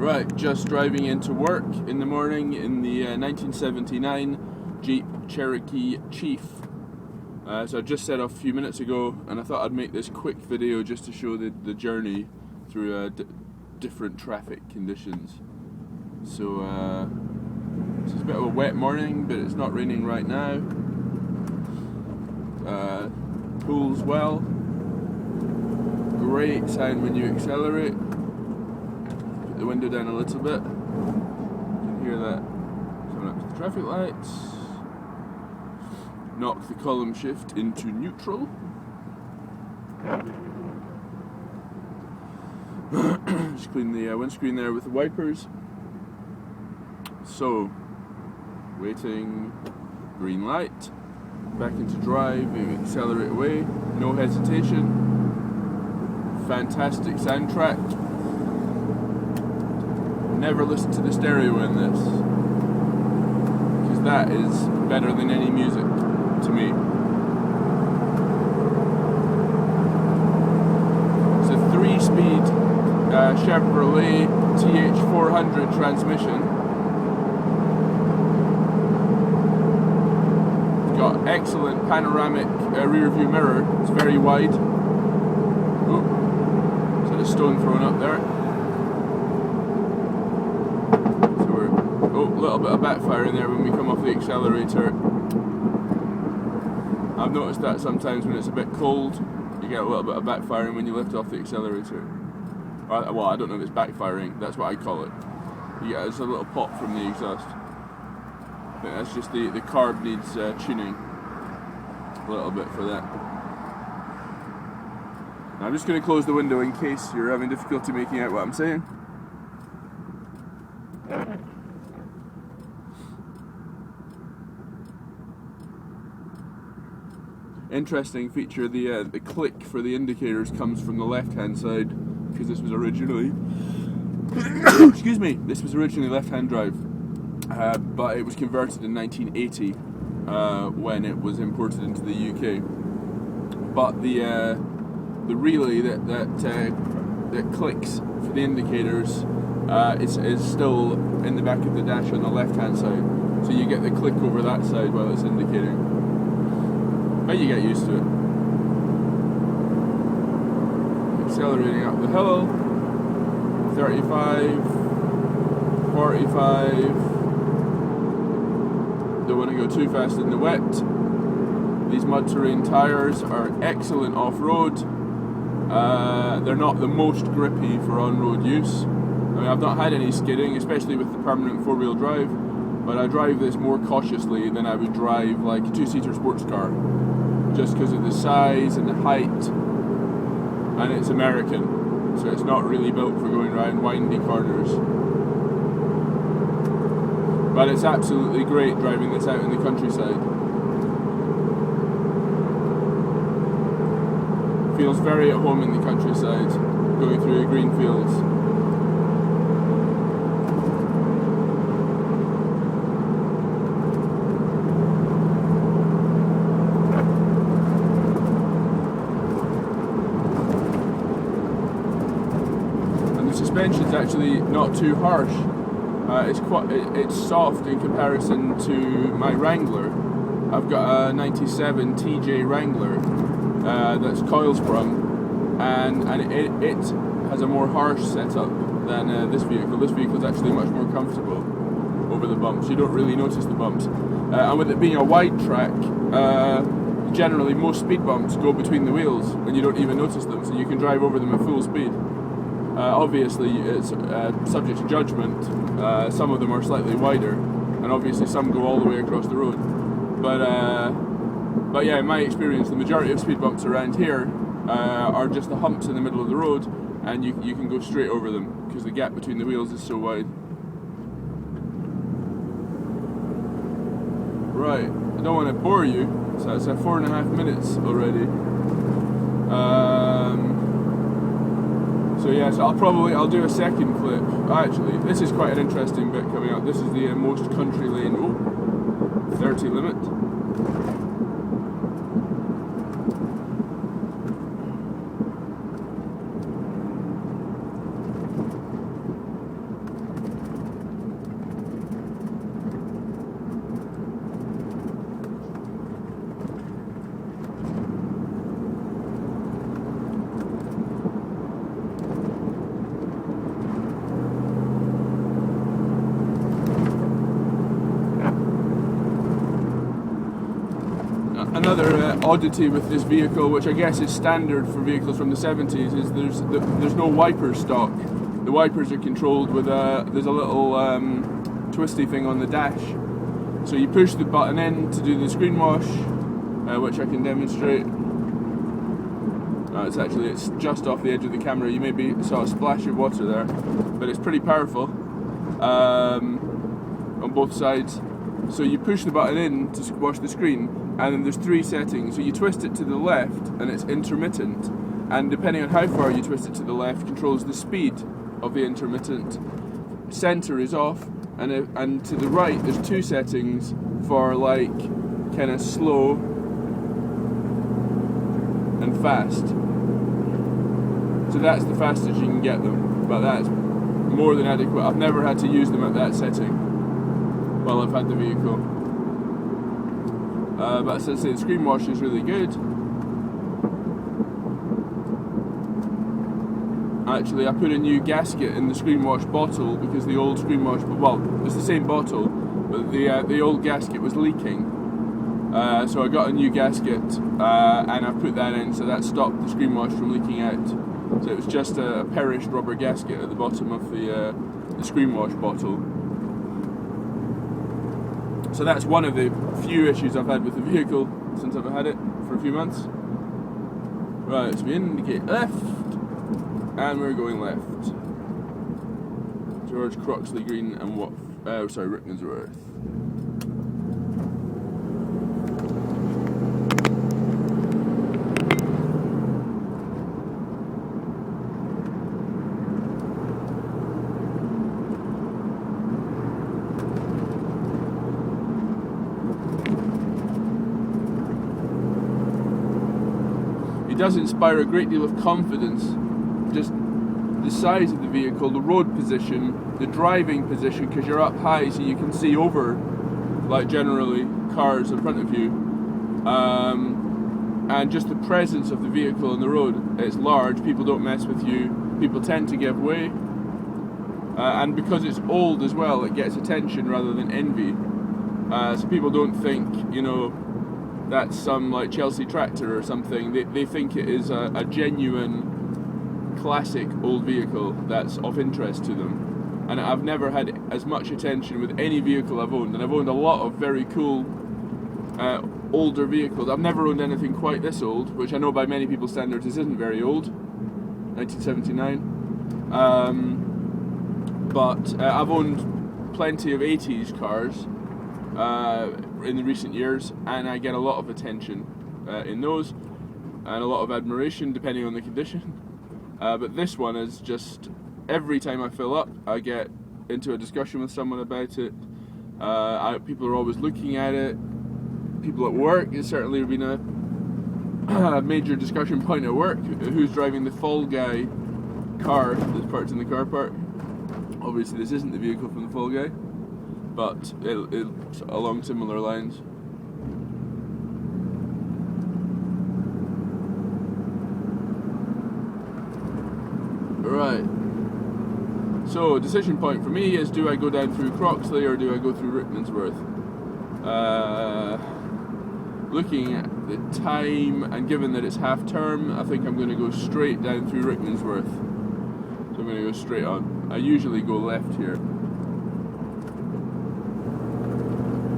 Right, just driving into work in the morning in the 1979 Jeep Cherokee Chief. So I just set off a few minutes ago, and I thought I'd make this quick video just to show the journey through different traffic conditions. So this is a bit of a wet morning, but it's not raining right now. Pulls well. Great sound when you accelerate. Put the window down a little bit. You can hear that coming up to the traffic lights. Knock the column shift into neutral. Just clean the windscreen there with the wipers. So, waiting, green light, back into drive, maybe accelerate away, no hesitation. Fantastic soundtrack. Never listen to the stereo in this, because that is better than any music to me. It's a 3-speed Chevrolet TH400 transmission. It's got excellent panoramic rear view mirror. It's very wide. Oh, so there's a stone thrown up there. So we're a little bit of backfiring there when we come off the accelerator. I've noticed that sometimes when it's a bit cold, you get a little bit of backfiring when you lift off the accelerator. Well, I don't know if it's backfiring, that's what I call it. You get a little pop from the exhaust. I think that's just the carb needs tuning a little bit for that. Now I'm just going to close the window in case you're having difficulty making out what I'm saying. Interesting feature, the click for the indicators comes from the left-hand side, because this was originally excuse me, this was originally left-hand drive, but it was converted in 1980 when it was imported into the UK. But the relay that clicks for the indicators is still in the back of the dash on the left-hand side, so you get the click over that side while it's indicating. But you get used to it. Accelerating up the hill. 35, 45. Don't want to go too fast in the wet. These mud terrain tyres are excellent off-road. They're not the most grippy for on-road use. I mean, I've not had any skidding, especially with the permanent four-wheel drive, but I drive this more cautiously than I would drive like a two-seater sports car, just because of the size and the height, and it's American, so it's not really built for going around windy corners. But it's absolutely great driving this out in the countryside. Feels very at home in the countryside, going through the green fields. Suspension's actually not too harsh. It's soft in comparison to my Wrangler. I've got a 97 TJ Wrangler that's coil sprung, and it has a more harsh setup than this vehicle. This vehicle is actually much more comfortable over the bumps. You don't really notice the bumps, and with it being a wide track, generally most speed bumps go between the wheels and you don't even notice them, so you can drive over them at full speed. Obviously, it's subject to judgment. Some of them are slightly wider, and obviously some go all the way across the road. But yeah, in my experience, the majority of speed bumps around here are just the humps in the middle of the road, and you can go straight over them because the gap between the wheels is so wide. Right, I don't want to bore you, so it's 4.5 minutes already. So yeah, so I'll do a second clip. Actually, this is quite an interesting bit coming up. This is the most country lane. 30 limit. Another oddity with this vehicle, which I guess is standard for vehicles from the 70s, is there's no wiper stock. The wipers are controlled with there's a little twisty thing on the dash. So you push the button in to do the screen wash, which I can demonstrate. It's just off the edge of the camera. You maybe saw a splash of water there, but it's pretty powerful on both sides. So you push the button in to wash the screen, and then there's 3 settings. So you twist it to the left, and it's intermittent. And depending on how far you twist it to the left, controls the speed of the intermittent. Center is off, and to the right there's 2 settings for like kind of slow and fast. So that's the fastest you can get them, but that's more than adequate. I've never had to use them at that setting while I've had the vehicle. But as I say, the screen wash is really good. Actually, I put a new gasket in the screen wash bottle because the old screen wash, well, it's the same bottle, but the old gasket was leaking. So I got a new gasket and I put that in, so that stopped the screen wash from leaking out. So it was just a perished rubber gasket at the bottom of the screen wash bottle. So that's one of the few issues I've had with the vehicle since I've had it for a few months. Right, so we indicate left, and we're going left. George Croxley Green and Rickmansworth. It does inspire a great deal of confidence. Just the size of the vehicle, the road position, the driving position, because you're up high so you can see over, like generally, cars in front of you. And just the presence of the vehicle on the road. It's large, people don't mess with you, people tend to give way. And because it's old as well, it gets attention rather than envy. So people don't think, that's some like Chelsea tractor or something. They think it is a genuine classic old vehicle that's of interest to them. And I've never had as much attention with any vehicle I've owned, and I've owned a lot of very cool older vehicles. I've never owned anything quite this old, which I know by many people's standards this isn't very old, 1979. But I've owned plenty of 80s cars in the recent years, and I get a lot of attention in those, and a lot of admiration depending on the condition. But this one is just, every time I fill up, I get into a discussion with someone about it. People are always looking at it. People at work, it's certainly been a major discussion point at work. Who's driving the Fall Guy car that's parked in the car park? Obviously this isn't the vehicle from the Fall Guy, but it's along similar lines. Right. So decision point for me is, do I go down through Croxley or do I go through Rickmansworth? Looking at the time and given that it's half term, I think I'm going to go straight down through Rickmansworth. So I'm going to go straight on. I usually go left here,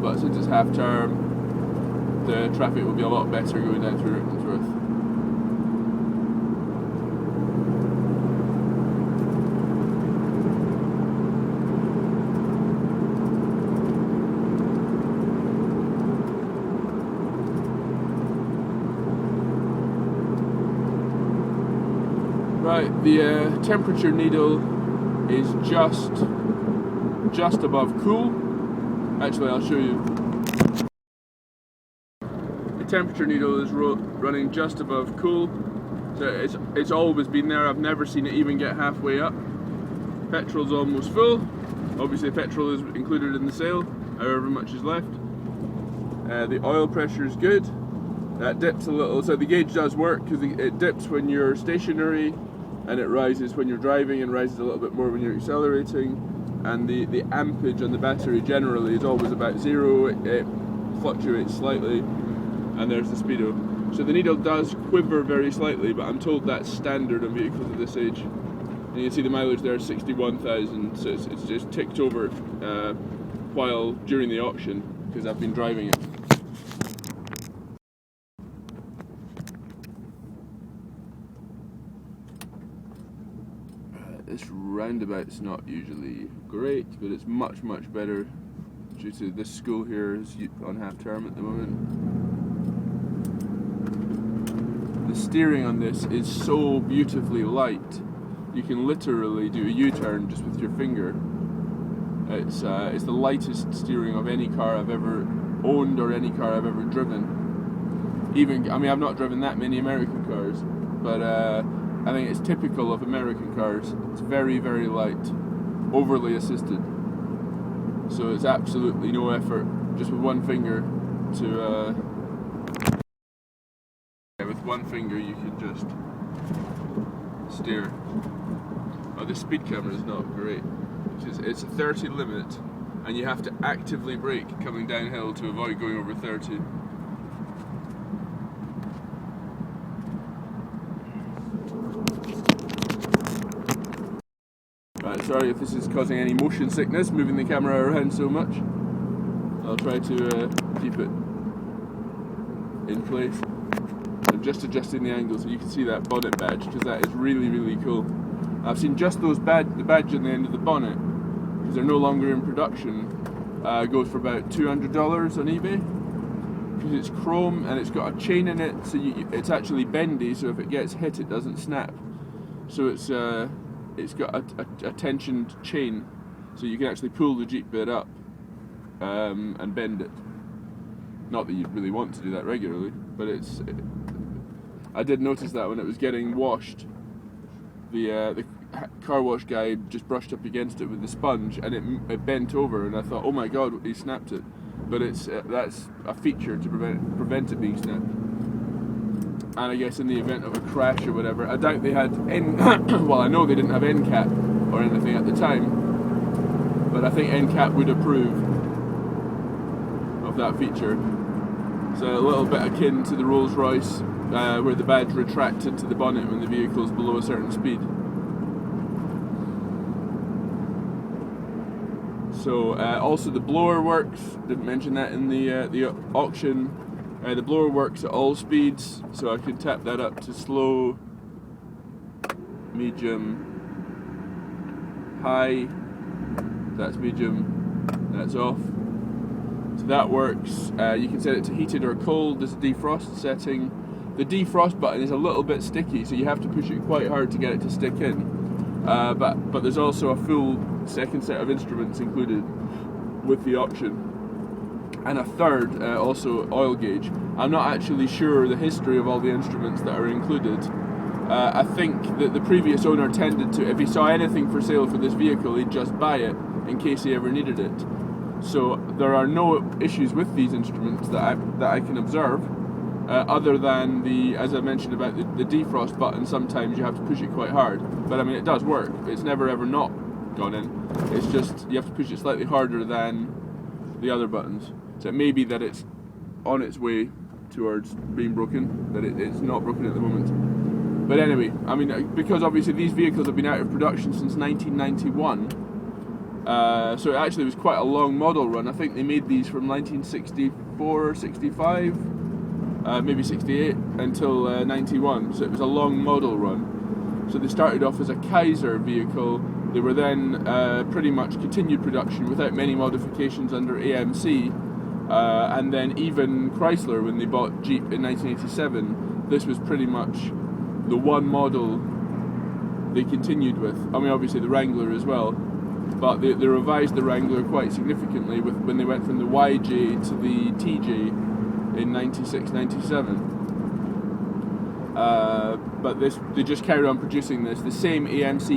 but since it's half term, the traffic will be a lot better going down through Rickmansworth. Right, the temperature needle is just above cool. Actually, I'll show you. The temperature needle is running just above cool. So it's always been there. I've never seen it even get halfway up. Petrol's almost full. Obviously, petrol is included in the sale, however much is left. The oil pressure is good. That dips a little, so the gauge does work because it dips when you're stationary, and it rises when you're driving, and rises a little bit more when you're accelerating. And the ampage on the battery generally is always about 0. It fluctuates slightly. and there's the speedo. So the needle does quiver very slightly, but I'm told that's standard on vehicles of this age. And you can see the mileage there, 61,000, so it's just ticked over while during the auction, because I've been driving it. This roundabout's not usually great, but it's much, much better due to this school here is on half term at the moment. The steering on this is so beautifully light. You can literally do a U-turn just with your finger. It's the lightest steering of any car I've ever owned or any car I've ever driven. Even, I mean, I've not driven that many American cars, but I think it's typical of American cars. It's very, very light, overly assisted. So it's absolutely no effort, just with one finger to. With one finger you can just steer. Oh, the speed camera is not great. It's a 30 limit, and you have to actively brake coming downhill to avoid going over 30. Right, sorry if this is causing any motion sickness, moving the camera around so much. I'll try to keep it in place. I'm just adjusting the angle so you can see that bonnet badge, because that is really, really cool. I've seen just those the badge on the end of the bonnet, because they're no longer in production. Goes for about $200 on eBay, because it's chrome and it's got a chain in it, so it's actually bendy, so if it gets hit it doesn't snap. So it's got a tensioned chain, so you can actually pull the Jeep bit up and bend it. Not that you'd really want to do that regularly, but I did notice that when it was getting washed. The car wash guy just brushed up against it with the sponge, and it bent over, and I thought, oh my god, he snapped it. But that's a feature to prevent it being snapped. And I guess in the event of a crash or whatever, I doubt they had well, I know they didn't have NCAP or anything at the time, but I think NCAP would approve of that feature. So a little bit akin to the Rolls-Royce, where the badge retracted to the bonnet when the vehicle's below a certain speed. So also the blower works. Didn't mention that in the auction. The blower works at all speeds, so I can tap that up to slow, medium, high. That's medium. That's off. So that works. You can set it to heated or cold. There's a defrost setting. The defrost button is a little bit sticky, so you have to push it quite hard to get it to stick in. But there's also a full second set of instruments included with the option. And a third, also oil gauge. I'm not actually sure the history of all the instruments that are included. I think that the previous owner tended to, if he saw anything for sale for this vehicle, he'd just buy it in case he ever needed it. So there are no issues with these instruments that I can observe, other than as I mentioned about the defrost button. Sometimes you have to push it quite hard, but I mean it does work. It's never ever not gone in. It's just you have to push it slightly harder than the other buttons. So it may be that it's on its way towards being broken, that it's not broken at the moment. But anyway, I mean, because obviously these vehicles have been out of production since 1991, so it actually was quite a long model run. I think they made these from 1964, 65, maybe 68 until 91, so it was a long model run. So they started off as a Kaiser vehicle. They were then pretty much continued production without many modifications under AMC. And then even Chrysler, when they bought Jeep in 1987, this was pretty much the one model they continued with. I mean, obviously the Wrangler as well, but they revised the Wrangler quite significantly when they went from the YJ to the TJ in 96, 97. But they just carried on producing this. The same AMC